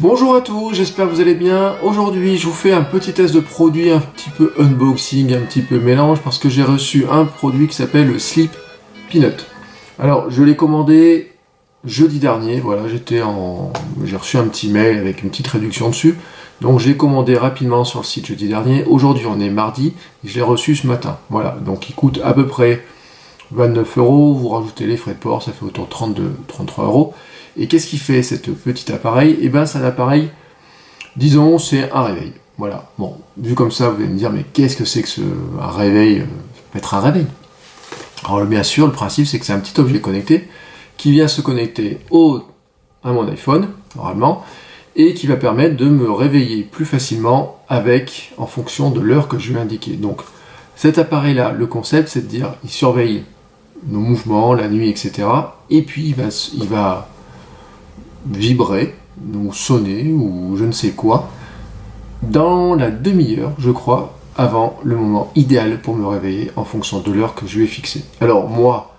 Bonjour à tous, j'espère que vous allez bien. Aujourd'hui, je vous fais un petit test de produit, un petit peu unboxing, un petit peu mélange, parce que j'ai reçu un produit qui s'appelle le Sleep Peanut. Alors, je l'ai commandé jeudi dernier, voilà, j'ai reçu un petit mail avec une petite réduction dessus. Donc, j'ai commandé rapidement sur le site jeudi dernier. Aujourd'hui, on est mardi, et je l'ai reçu ce matin. Voilà, donc il coûte à peu près 29 €, vous rajoutez les frais de port, ça fait autour de 33 €. Et qu'est-ce qui fait cet petit appareil? Eh bien, c'est un appareil, disons, c'est un réveil. Voilà. Bon, vu comme ça, vous allez me dire, mais qu'est-ce que c'est que un réveil? Ça peut être un réveil. Alors, bien sûr, le principe, c'est que c'est un petit objet connecté qui vient se connecter à mon iPhone, normalement, et qui va permettre de me réveiller plus facilement en fonction de l'heure que je vais indiquer. Donc, cet appareil-là, le concept, c'est de dire, il surveille nos mouvements, la nuit, etc. Et puis, il va vibrer, ou sonner, ou je ne sais quoi, dans la demi-heure, je crois, avant le moment idéal pour me réveiller en fonction de l'heure que je vais fixer. Alors moi,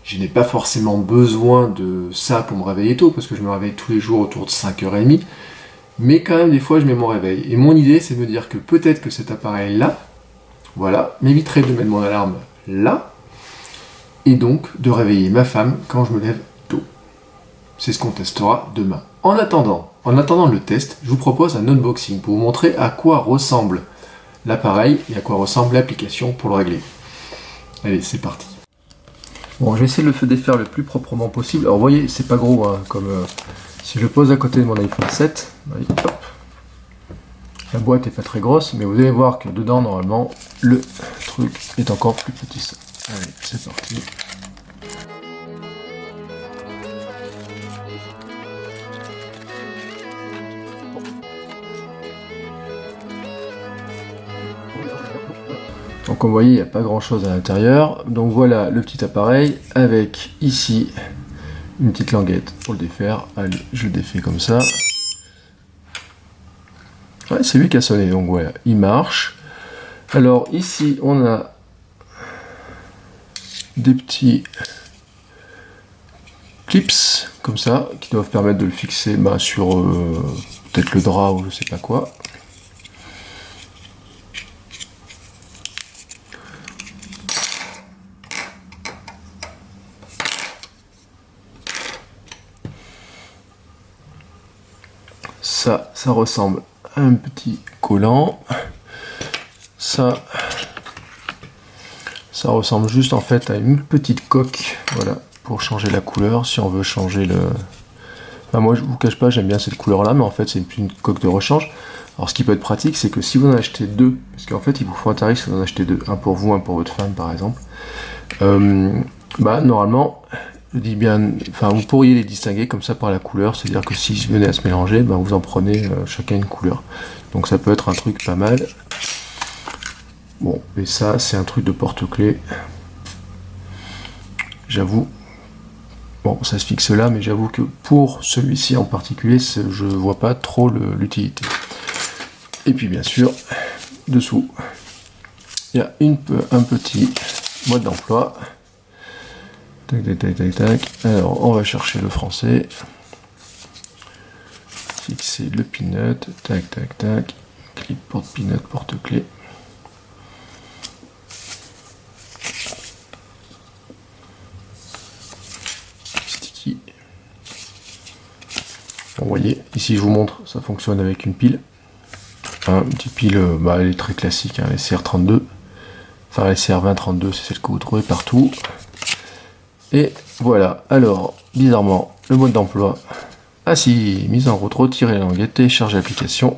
je n'ai pas forcément besoin de ça pour me réveiller tôt, parce que je me réveille tous les jours autour de 5h30, mais quand même des fois je mets mon réveil. Et mon idée, c'est de me dire que peut-être que cet appareil-là, voilà, m'éviterait de mettre mon alarme là, et donc de réveiller ma femme quand je me lève tôt. C'est ce qu'on testera demain. En attendant le test, je vous propose un unboxing pour vous montrer à quoi ressemble l'appareil et à quoi ressemble l'application pour le régler. Allez, c'est parti. Bon, je vais essayer de le défaire le plus proprement possible. Alors, vous voyez, c'est pas gros, hein, comme si je le pose à côté de mon iPhone 7. Voyez, hop. La boîte est pas très grosse, mais vous allez voir que dedans, normalement, le truc est encore plus petit. Allez, c'est parti. Donc comme vous voyez, il n'y a pas grand chose à l'intérieur. Donc voilà le petit appareil avec ici une petite languette pour le défaire. Allez, je le défais comme ça. Ouais, c'est lui qui a sonné, donc voilà, il marche. Alors ici, on a des petits clips comme ça qui doivent permettre de le fixer sur peut-être le drap ou je sais pas quoi. Ça ressemble à un petit collant. Ça ressemble juste en fait à une petite coque, voilà, pour changer la couleur. Si on veut changer le... Enfin, moi je vous cache pas, j'aime bien cette couleur là, mais en fait c'est une coque de rechange. Alors ce qui peut être pratique, c'est que si vous en achetez deux, parce qu'en fait il vous faut un tarif si vous en achetez deux, un pour vous, un pour votre femme par exemple, normalement, je dis bien, enfin vous pourriez les distinguer comme ça par la couleur, c'est-à-dire que s'ils venaient à se mélanger, vous en prenez chacun une couleur. Donc ça peut être un truc pas mal. Bon, et ça c'est un truc de porte-clés. J'avoue, bon ça se fixe là, mais j'avoue que pour celui-ci en particulier, je vois pas trop l'utilité. Et puis bien sûr, dessous, il y a un petit mode d'emploi. Tac, tac, tac, tac, tac. Alors, on va chercher le français. Fixer le peanut. Tac, tac, tac. Clip porte-peanut, porte-clés. Sticky. Bon, vous voyez, ici je vous montre, ça fonctionne avec une pile. Une petite pile, elle est très classique, hein, les CR32. Enfin, les CR2032, c'est celle que vous trouvez partout. Et voilà, alors, bizarrement, le mode d'emploi. Ah si, mise en route, retirer la languette, télécharger l'application.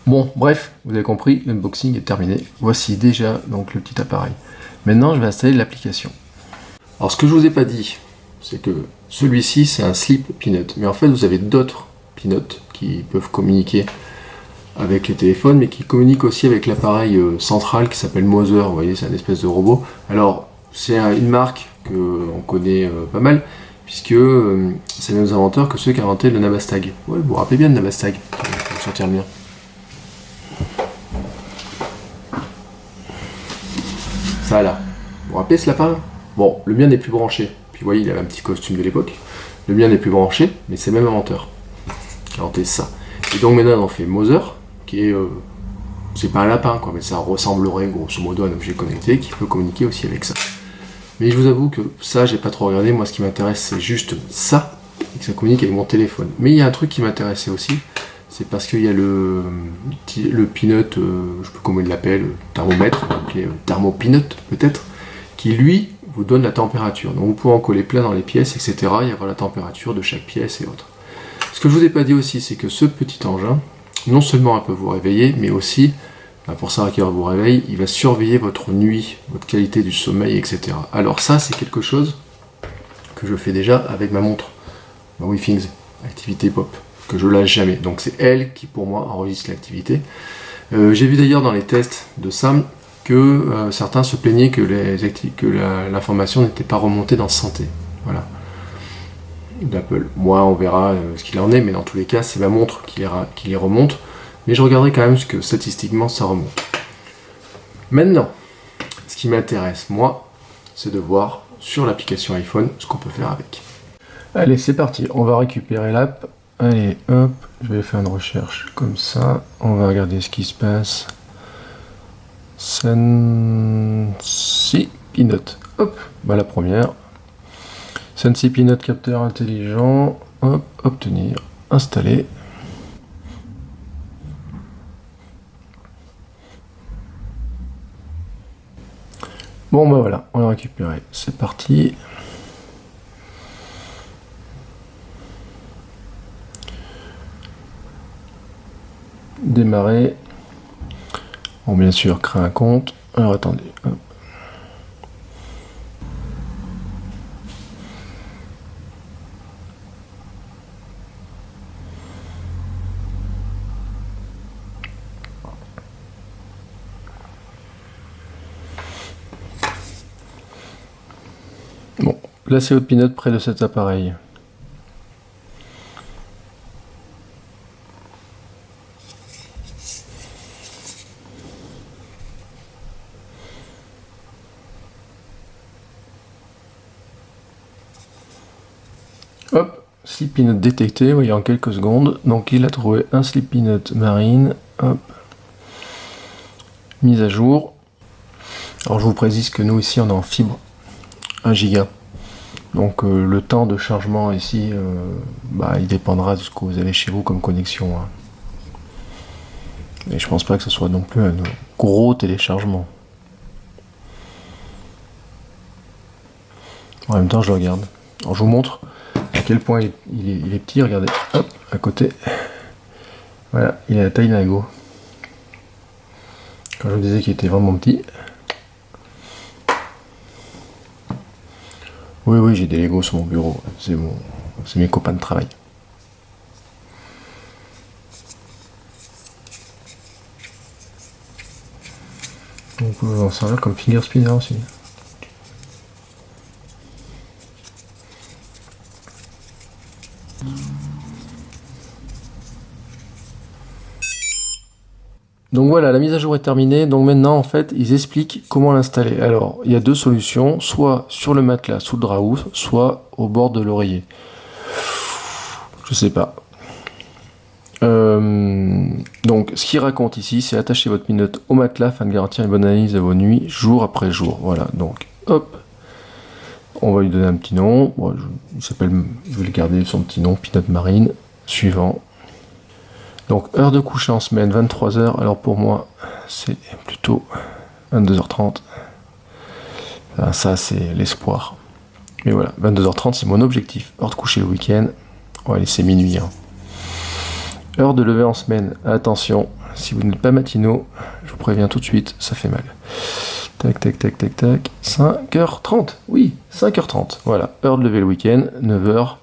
Bon, bref, vous avez compris, l'unboxing est terminé. Voici déjà donc le petit appareil. Maintenant, je vais installer l'application. Alors, ce que je vous ai pas dit, c'est que celui-ci, c'est un Sleep Peanut. Mais en fait, vous avez d'autres Peanuts qui peuvent communiquer avec les téléphones, mais qui communiquent aussi avec l'appareil central qui s'appelle Mother. Vous voyez, c'est un espèce de robot. Alors, c'est une marque qu'on connaît pas mal, puisque c'est les mêmes inventeurs que ceux qui ont inventé le Nabastag. Ouais, vous vous rappelez bien de Nabastag. Je vais sortir le mien. Ça là. Vous vous rappelez ce lapin? Bon, le mien n'est plus branché. Puis vous voyez, il avait un petit costume de l'époque. Le mien n'est plus branché, mais c'est le même inventeur qui a inventé ça. Et donc maintenant, on fait Mother, qui est... c'est pas un lapin, quoi, mais ça ressemblerait grosso modo à un objet connecté qui peut communiquer aussi avec ça. Mais je vous avoue que ça, j'ai pas trop regardé. Moi, ce qui m'intéresse, c'est juste ça, et que ça communique avec mon téléphone. Mais il y a un truc qui m'intéressait aussi, c'est parce qu'il y a le Peanut, je sais plus comment il l'appelle, thermomètre, on va l'appeler thermopeanut peut-être, qui lui vous donne la température. Donc vous pouvez en coller plein dans les pièces, etc. et avoir la température de chaque pièce et autres. Ce que je vous ai pas dit aussi, c'est que ce petit engin, non seulement il peut vous réveiller, mais aussi, pour savoir à quelle heure vous réveille, il va surveiller votre nuit, votre qualité du sommeil, etc. Alors ça, c'est quelque chose que je fais déjà avec ma montre, ma WeThings, Activité Pop, que je lâche jamais. Donc c'est elle qui, pour moi, enregistre l'activité. J'ai vu d'ailleurs dans les tests de Sam que certains se plaignaient que l'information n'était pas remontée dans Santé. Voilà. D'Apple. Moi, on verra ce qu'il en est, mais dans tous les cas, c'est ma montre qui les remonte. Mais je regarderai quand même ce que statistiquement ça remonte. Maintenant, ce qui m'intéresse, moi, c'est de voir sur l'application iPhone ce qu'on peut faire avec. Allez, c'est parti. On va récupérer l'app. Allez, hop, je vais faire une recherche comme ça. On va regarder ce qui se passe. Sensi Peanut. Hop, bah la première. Sensi Peanut capteur intelligent. Hop, obtenir, installer. Bon bah voilà, on l'a récupéré. C'est parti. Démarrer. Bon, bien sûr, créer un compte. Alors attendez. Hop. Bon, placez votre Peanut près de cet appareil. Hop, slip Peanut détecté, voyez, en quelques secondes. Donc il a trouvé un slip Peanut marine. Hop. Mise à jour. Alors je vous précise que nous ici on est en fibre 1 giga. Donc le temps de chargement ici, il dépendra de ce que vous avez chez vous comme connexion. Hein. Et je pense pas que ce soit non plus un gros téléchargement. En même temps je le regarde. Alors je vous montre à quel point il est petit, regardez, hop, à côté. Voilà, il a la taille d'un Lego. Quand je vous disais qu'il était vraiment petit. Oui, j'ai des Lego sur mon bureau. C'est mes copains de travail. On peut en servir comme finger spinner aussi. Donc voilà, la mise à jour est terminée. Donc maintenant, en fait, ils expliquent comment l'installer. Alors, il y a deux solutions, soit sur le matelas sous le drap, soit au bord de l'oreiller. Je sais pas. Donc, ce qu'il raconte ici, c'est attacher votre Peanut au matelas afin de garantir une bonne analyse de vos nuits, jour après jour. Voilà, donc, hop. On va lui donner un petit nom. Bon, je vais le garder son petit nom, Peanut Marine. Suivant. Donc, heure de coucher en semaine, 23h. Alors pour moi, c'est plutôt 22h30. Enfin, ça, c'est l'espoir. Mais voilà, 22h30, c'est mon objectif. Heure de coucher le week-end. On va laisser minuit. Hein. Heure de lever en semaine. Attention, si vous n'êtes pas matinaux, je vous préviens tout de suite, ça fait mal. Tac, tac, tac, tac, tac. 5h30. Oui, 5h30. Voilà, heure de lever le week-end. 9h.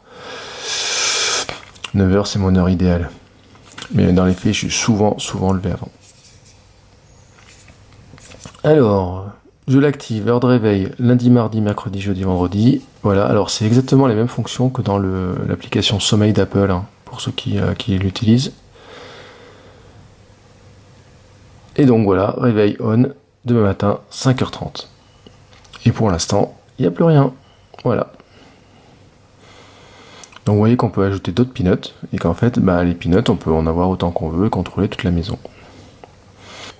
9h, c'est mon heure idéale. Mais dans les faits, je suis souvent levé avant. Alors, je l'active, heure de réveil, lundi, mardi, mercredi, jeudi, vendredi. Voilà, alors c'est exactement les mêmes fonctions que dans l'application Sommeil d'Apple, hein, pour ceux qui l'utilisent. Et donc voilà, réveil on, demain matin, 5h30. Et pour l'instant, il n'y a plus rien. Voilà. Donc vous voyez qu'on peut ajouter d'autres peanuts, et qu'en fait, les peanuts, on peut en avoir autant qu'on veut et contrôler toute la maison.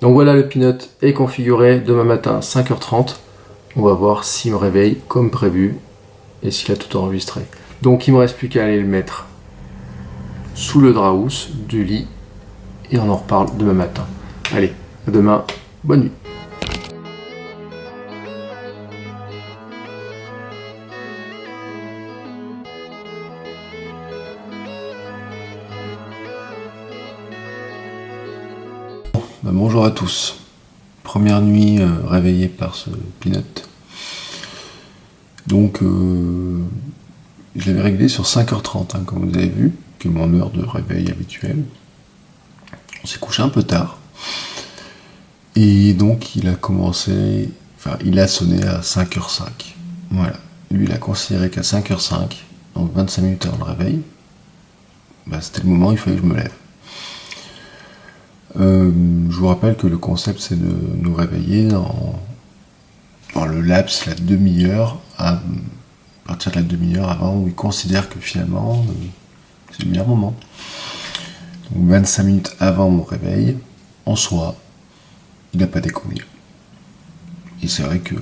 Donc voilà, le peanut est configuré. Demain matin, 5h30. On va voir s'il me réveille comme prévu et s'il a tout enregistré. Donc il me reste plus qu'à aller le mettre sous le drap housse du lit et on en reparle demain matin. Allez, à demain, bonne nuit. Bonjour à tous. Première nuit réveillée par ce peanut. Donc je l'avais réglé sur 5h30, comme vous avez vu, que mon heure de réveil habituelle. On s'est couché un peu tard. Et donc il a sonné à 5h05. Voilà. Lui, il a considéré qu'à 5h05, donc 25 minutes avant le réveil, c'était le moment où il fallait que je me lève. Je vous rappelle que le concept, c'est de nous réveiller dans le laps, la demi-heure, à partir de la demi-heure avant, où il considère que finalement, c'est le meilleur moment. Donc 25 minutes avant mon réveil, en soi, il n'a pas déconné. Et c'est vrai que,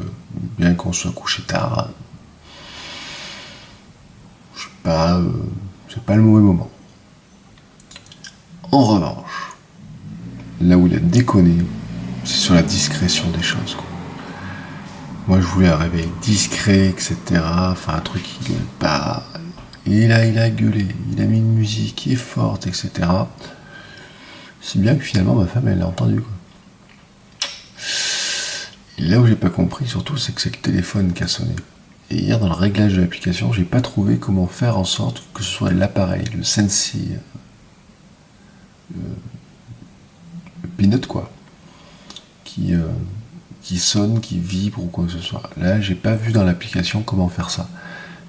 bien qu'on soit couché tard, c'est pas le mauvais moment. En revanche, là où il a déconné, c'est sur la discrétion des choses, quoi. Moi, je voulais un réveil discret, etc. Enfin, un truc qui gueule pas. Et là, il a gueulé. Il a mis une musique qui est forte, etc. Si bien que finalement, ma femme, elle l'a entendu, quoi. Et là où j'ai pas compris, surtout, c'est que c'est le téléphone qui a sonné. Et hier, dans le réglage de l'application, j'ai pas trouvé comment faire en sorte que ce soit l'appareil, le Sensi, le peanut, quoi, qui sonne, qui vibre ou quoi que ce soit. Là, j'ai pas vu dans l'application comment faire ça.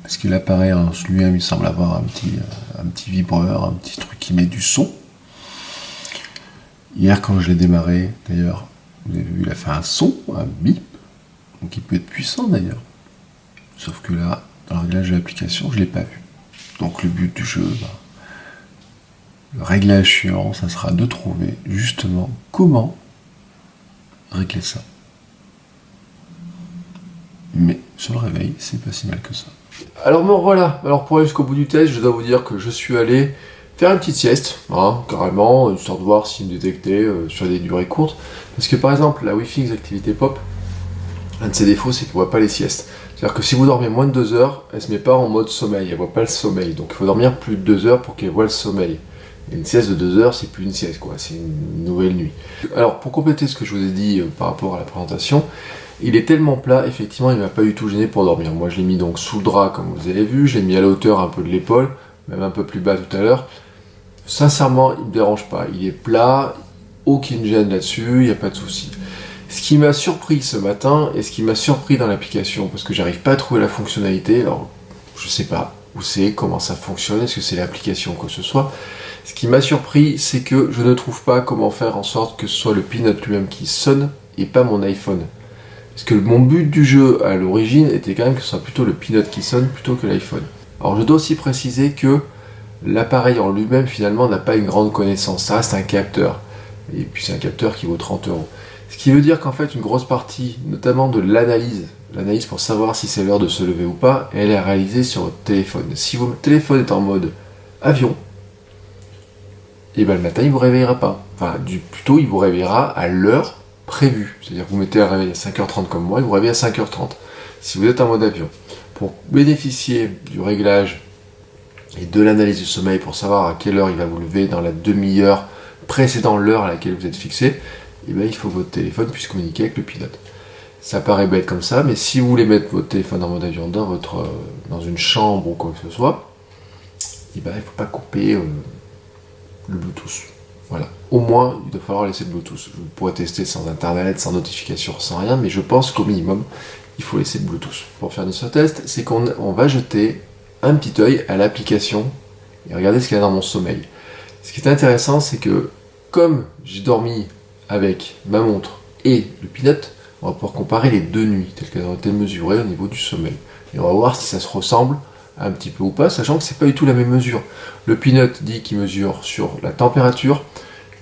Parce que l'appareil en lui-même, il semble avoir un petit vibreur, un petit truc qui met du son. Hier, quand je l'ai démarré, d'ailleurs, vous avez vu, il a fait un son, un bip, donc il peut être puissant d'ailleurs. Sauf que là, dans le réglage de l'application, je l'ai pas vu. Donc le but du jeu, le réglage suivant, ça sera de trouver justement comment régler ça. Mais sur le réveil, c'est pas si mal que ça. Alors bon, voilà, pour aller jusqu'au bout du test, je dois vous dire que je suis allé faire une petite sieste, carrément, histoire de voir s'il me détectait sur des durées courtes. Parce que par exemple, la Wi-Fi Activité Pop, un de ses défauts, c'est qu'elle ne voit pas les siestes. C'est-à-dire que si vous dormez moins de 2 heures, elle ne se met pas en mode sommeil, elle ne voit pas le sommeil. Donc il faut dormir plus de 2 heures pour qu'elle voit le sommeil. Et une sieste de 2 heures, c'est plus une sieste, quoi, c'est une nouvelle nuit. Alors pour compléter ce que je vous ai dit par rapport à la présentation, il est tellement plat, effectivement, il ne m'a pas du tout gêné pour dormir. Moi, je l'ai mis donc sous le drap, comme vous avez vu, je l'ai mis à la hauteur un peu de l'épaule, même un peu plus bas tout à l'heure. Sincèrement, il ne me dérange pas. Il est plat, aucune gêne là-dessus, il n'y a pas de souci. Ce qui m'a surpris ce matin, et ce qui m'a surpris dans l'application, parce que j'arrive pas à trouver la fonctionnalité, alors je sais pas où c'est, comment ça fonctionne, est-ce que c'est l'application ou quoi que ce soit. Ce qui m'a surpris, c'est que je ne trouve pas comment faire en sorte que ce soit le peanut lui-même qui sonne, et pas mon iPhone. Parce que mon but du jeu à l'origine était quand même que ce soit plutôt le peanut qui sonne plutôt que l'iPhone. Alors je dois aussi préciser que l'appareil en lui-même finalement n'a pas une grande connaissance, ça reste un capteur. Et puis c'est un capteur qui vaut 30 €. Ce qui veut dire qu'en fait une grosse partie, notamment de l'analyse pour savoir si c'est l'heure de se lever ou pas, elle est réalisée sur votre téléphone. Si votre téléphone est en mode avion, et le matin il ne vous réveillera pas. Enfin, plutôt il vous réveillera à l'heure prévu. C'est-à-dire que vous mettez un réveil à 5h30 comme moi, il vous réveille à 5h30. Si vous êtes en mode avion, pour bénéficier du réglage et de l'analyse du sommeil, pour savoir à quelle heure il va vous lever dans la demi-heure précédant l'heure à laquelle vous êtes fixé, il faut que votre téléphone puisse communiquer avec le pilote. Ça paraît bête comme ça, mais si vous voulez mettre votre téléphone en mode avion dans une chambre ou quoi que ce soit, il ne faut pas couper le Bluetooth. Voilà. Au moins, il va falloir laisser le Bluetooth. Vous pourrez tester sans internet, sans notification, sans rien, mais je pense qu'au minimum, il faut laisser le Bluetooth. Pour faire ce test, c'est qu'on va jeter un petit œil à l'application et regarder ce qu'il y a dans mon sommeil. Ce qui est intéressant, c'est que comme j'ai dormi avec ma montre et le peanut, on va pouvoir comparer les 2 nuits, telles qu'elles ont été mesurées au niveau du sommeil. Et on va voir si ça se ressemble un petit peu ou pas, sachant que c'est pas du tout la même mesure. Le Peanut dit qu'il mesure sur la température,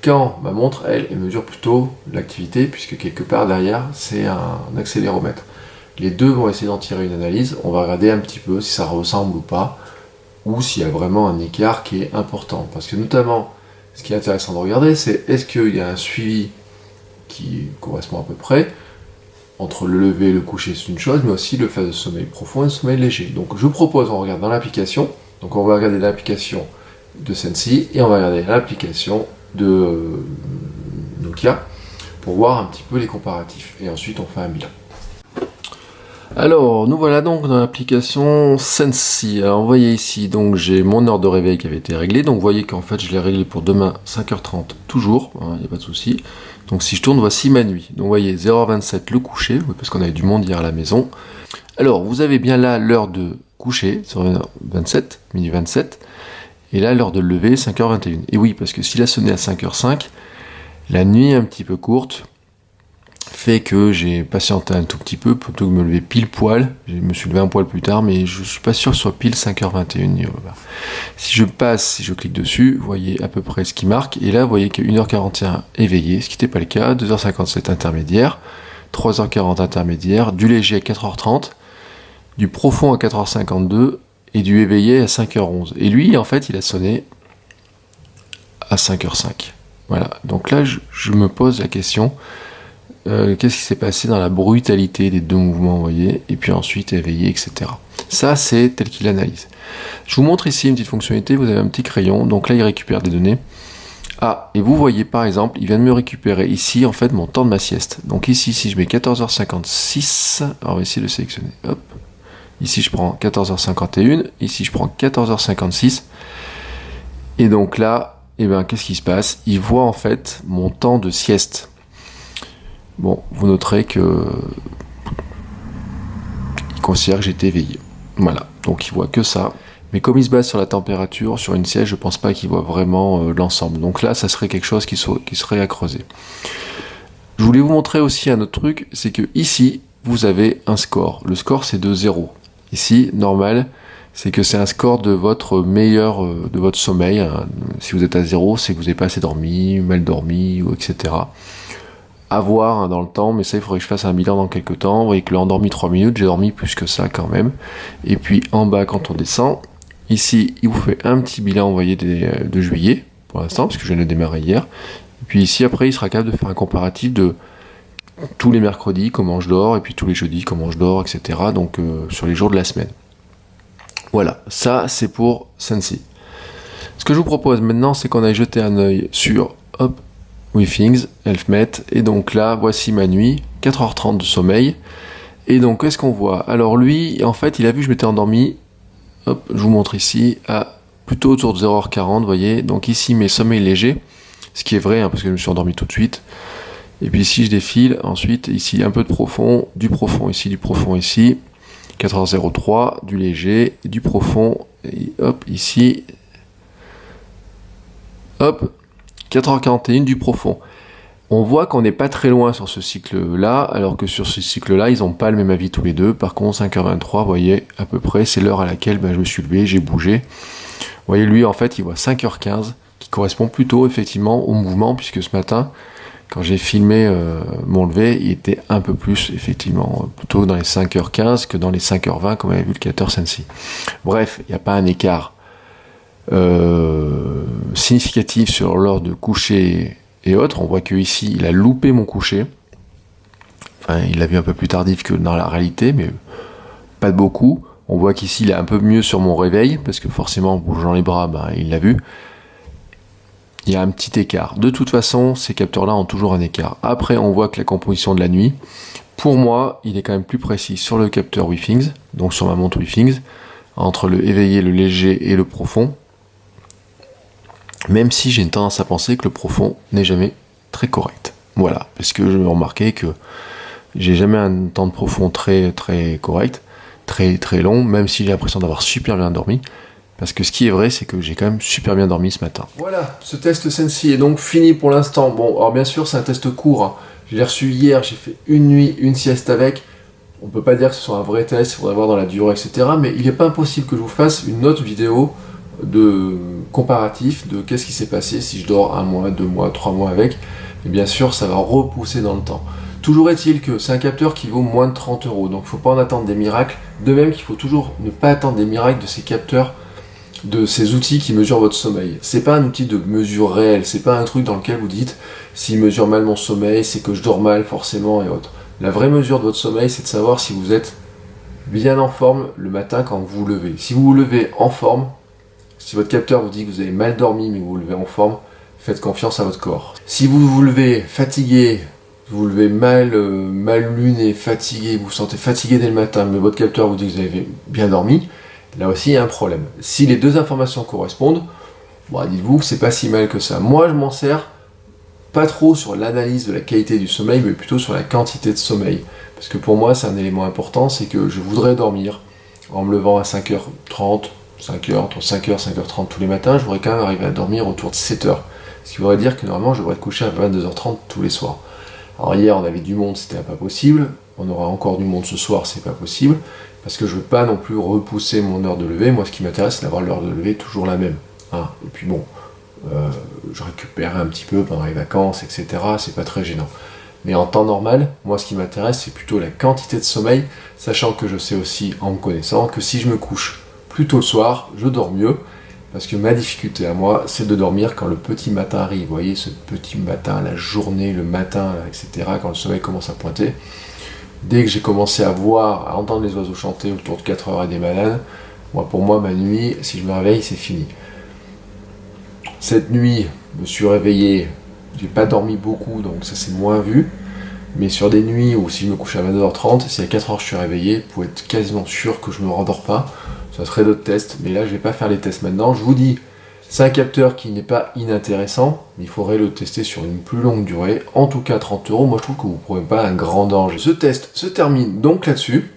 quand ma montre, elle mesure plutôt l'activité, puisque quelque part derrière, c'est un accéléromètre. Les deux vont essayer d'en tirer une analyse, on va regarder un petit peu si ça ressemble ou pas, ou s'il y a vraiment un écart qui est important. Parce que notamment, ce qui est intéressant de regarder, c'est est-ce qu'il y a un suivi qui correspond à peu près, entre le lever et le coucher, c'est une chose, mais aussi le phase de sommeil profond et le sommeil léger. Donc je vous propose, on regarde dans l'application, donc on va regarder l'application de Sensi, et on va regarder l'application de Nokia, pour voir un petit peu les comparatifs. Et ensuite on fait un bilan. Alors, nous voilà donc dans l'application Sensi. Alors, vous voyez ici, donc j'ai mon heure de réveil qui avait été réglée. Donc, vous voyez qu'en fait, je l'ai réglé pour demain 5h30, toujours, il n'y a pas de souci. Donc, si je tourne, voici ma nuit. Donc, vous voyez, 0h27 le coucher, parce qu'on avait du monde hier à la maison. Alors, vous avez bien là l'heure de coucher, 0h27, minuit 27. Et là, l'heure de lever, 5h21. Et oui, parce que s'il a sonné à 5h05, la nuit un petit peu courte fait que j'ai patienté un tout petit peu plutôt que de me lever pile poil. Je me suis levé un poil plus tard, mais je suis pas sûr que ce soit pile 5h21. Si je clique dessus, vous voyez à peu près ce qui marque. Et là, vous voyez que 1h41 éveillé, ce qui n'était pas le cas. 2h57 intermédiaire, 3h40 intermédiaire, du léger à 4h30, du profond à 4h52 et du éveillé à 5h11. Et lui, en fait, il a sonné à 5h05. Voilà. Donc là, je me pose la question. Qu'est-ce qui s'est passé dans la brutalité des deux mouvements, vous voyez, et puis ensuite éveillé, etc. Ça, c'est tel qu'il analyse. Je vous montre ici une petite fonctionnalité, vous avez un petit crayon, donc là, il récupère des données. Ah, et vous voyez, par exemple, il vient de me récupérer ici, en fait, mon temps de ma sieste. Donc ici, si je mets 14h56, alors on va essayer de le sélectionner, hop. Ici, je prends 14h51, ici, je prends 14h56, et donc là, eh ben, qu'est-ce qui se passe? Il voit, en fait, mon temps de sieste. Bon, vous noterez que il considère que j'étais éveillé. Voilà, donc il voit que ça. Mais comme il se base sur la température, sur une sieste, je pense pas qu'il voit vraiment l'ensemble. Donc là, ça serait quelque chose qui serait à creuser. Je voulais vous montrer aussi un autre truc, c'est que ici, vous avez un score. Le score, c'est de 0. Ici, normal, c'est que c'est un score de votre meilleur, de votre sommeil. Hein. Si vous êtes à 0, c'est que vous n'avez pas assez dormi, mal dormi, ou etc. À voir hein, dans le temps, mais ça il faudrait que je fasse un bilan dans quelques temps. Vous voyez que là, endormi 3 minutes, j'ai dormi plus que ça quand même. Et puis en bas, quand on descend, ici, il vous fait un petit bilan, vous voyez, de juillet, pour l'instant, parce que je viens de le démarrer hier. Et puis ici, après, il sera capable de faire un comparatif de tous les mercredis, comment je dors, et puis tous les jeudis, comment je dors, etc. Donc sur les jours de la semaine. Voilà, ça c'est pour Sensi. Ce que je vous propose maintenant, c'est qu'on aille jeter un œil sur, hop, Withings, Elfmet, et donc là, voici ma nuit, 4h30 de sommeil, et donc qu'est-ce qu'on voit? Alors lui, en fait, il a vu que je m'étais endormi, hop, je vous montre ici, à plutôt autour de 0h40, vous voyez, donc ici mes sommeils légers, ce qui est vrai, hein, parce que je me suis endormi tout de suite, et puis ici je défile, ensuite ici un peu de profond, du profond ici, 4h03, du léger, du profond, et hop, ici, hop, 4h41 du profond. On voit qu'on n'est pas très loin sur ce cycle-là, alors que sur ce cycle-là, ils n'ont pas le même avis tous les deux. Par contre, 5h23, vous voyez, à peu près, c'est l'heure à laquelle je me suis levé, j'ai bougé. Vous voyez, lui, en fait, il voit 5h15, qui correspond plutôt, effectivement, au mouvement, puisque ce matin, quand j'ai filmé mon lever, il était un peu plus, effectivement, plutôt dans les 5h15 que dans les 5h20, comme avait vu le capteur Sensi. Bref, il n'y a pas un écart significatif sur l'heure de coucher et autres. On voit que ici il a loupé mon coucher, enfin il l'a vu un peu plus tardif que dans la réalité, mais pas de beaucoup. On voit qu'ici il est un peu mieux sur mon réveil, parce que forcément en bougeant les bras, il l'a vu. Il y a un petit écart. De toute façon, ces capteurs là ont toujours un écart. Après on voit que la composition de la nuit, pour moi il est quand même plus précis sur le capteur Withings, donc sur ma montre Withings, entre le éveillé, le léger et le profond. Même si j'ai une tendance à penser que le profond n'est jamais très correct. Voilà, parce que je me remarquais que j'ai jamais un temps de profond très très correct, très très long, même si j'ai l'impression d'avoir super bien dormi. Parce que ce qui est vrai, c'est que j'ai quand même super bien dormi ce matin. Voilà, ce test Sensi est donc fini pour l'instant. Bon, alors bien sûr, c'est un test court. Hein. Je l'ai reçu hier, j'ai fait une nuit, une sieste avec. On peut pas dire que ce soit un vrai test, il faudrait voir dans la durée, etc. Mais il n'est pas impossible que je vous fasse une autre vidéo de comparatif de qu'est-ce qui s'est passé si je dors 1 mois, 2 mois, 3 mois avec. Et bien sûr, ça va repousser dans le temps. Toujours est-il que c'est un capteur qui vaut moins de 30 €, donc il ne faut pas en attendre des miracles. De même qu'il faut toujours ne pas attendre des miracles de ces capteurs, de ces outils qui mesurent votre sommeil. C'est pas un outil de mesure réelle, c'est pas un truc dans lequel vous dites s'il mesure mal mon sommeil, c'est que je dors mal forcément et autres. La vraie mesure de votre sommeil, c'est de savoir si vous êtes bien en forme le matin quand vous vous levez. Si vous vous levez en forme, si votre capteur vous dit que vous avez mal dormi mais vous vous levez en forme, faites confiance à votre corps. Si vous vous levez fatigué, vous vous levez mal luné, fatigué, vous vous sentez fatigué dès le matin, mais votre capteur vous dit que vous avez bien dormi, là aussi il y a un problème. Si les deux informations correspondent, bon, dites-vous que c'est pas si mal que ça. Moi je m'en sers pas trop sur l'analyse de la qualité du sommeil, mais plutôt sur la quantité de sommeil. Parce que pour moi c'est un élément important, c'est que je voudrais dormir en me levant à 5h30, 5h, entre 5h et 5h30 tous les matins, je voudrais quand même arriver à dormir autour de 7h. Ce qui voudrait dire que normalement je devrais être couché à 22h30 tous les soirs. Alors hier on avait du monde, c'était pas possible, on aura encore du monde ce soir, c'est pas possible, parce que je veux pas non plus repousser mon heure de lever. Moi ce qui m'intéresse c'est d'avoir l'heure de lever toujours la même. Hein. Et puis bon, je récupère un petit peu pendant les vacances, etc. C'est pas très gênant. Mais en temps normal, moi ce qui m'intéresse c'est plutôt la quantité de sommeil, sachant que je sais aussi en me connaissant que si je me couche plus tôt le soir, je dors mieux. Parce que ma difficulté à moi, c'est de dormir quand le petit matin arrive. Vous voyez, ce petit matin, la journée, le matin, etc., quand le soleil commence à pointer. Dès que j'ai commencé à voir, à entendre les oiseaux chanter autour de 4h et des bananes, pour moi, ma nuit, si je me réveille, c'est fini. Cette nuit, je me suis réveillé, j'ai pas dormi beaucoup, donc ça c'est moins vu. Mais sur des nuits où si je me couche à 22h30, si à 4h je suis réveillé, vous pouvez être quasiment sûr que je me rendors pas. Ça serait d'autres tests, mais là je vais pas faire les tests maintenant. Je vous dis, c'est un capteur qui n'est pas inintéressant, mais il faudrait le tester sur une plus longue durée. En tout cas 30 €, moi je trouve que vous ne prenez pas un grand danger. Ce test se termine donc là-dessus.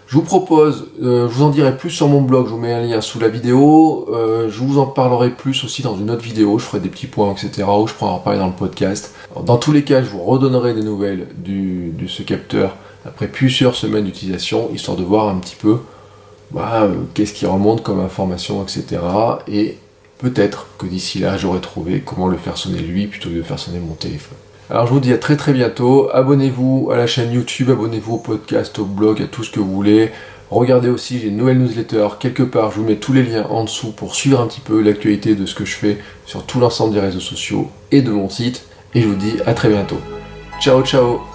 Je vous propose, je vous en dirai plus sur mon blog, je vous mets un lien sous la vidéo. Je vous en parlerai plus aussi dans une autre vidéo, je ferai des petits points, etc. Ou je pourrai en parler dans le podcast. Alors, dans tous les cas, je vous redonnerai des nouvelles de ce capteur après plusieurs semaines d'utilisation, histoire de voir un petit peu qu'est-ce qui remonte comme information, etc. Et peut-être que d'ici là, j'aurai trouvé comment le faire sonner lui plutôt que de faire sonner mon téléphone. Alors je vous dis à très très bientôt. Abonnez-vous à la chaîne YouTube, abonnez-vous au podcast, au blog, à tout ce que vous voulez. Regardez aussi, j'ai une nouvelle newsletter quelque part. Je vous mets tous les liens en dessous pour suivre un petit peu l'actualité de ce que je fais sur tout l'ensemble des réseaux sociaux et de mon site. Et je vous dis à très bientôt. Ciao ciao.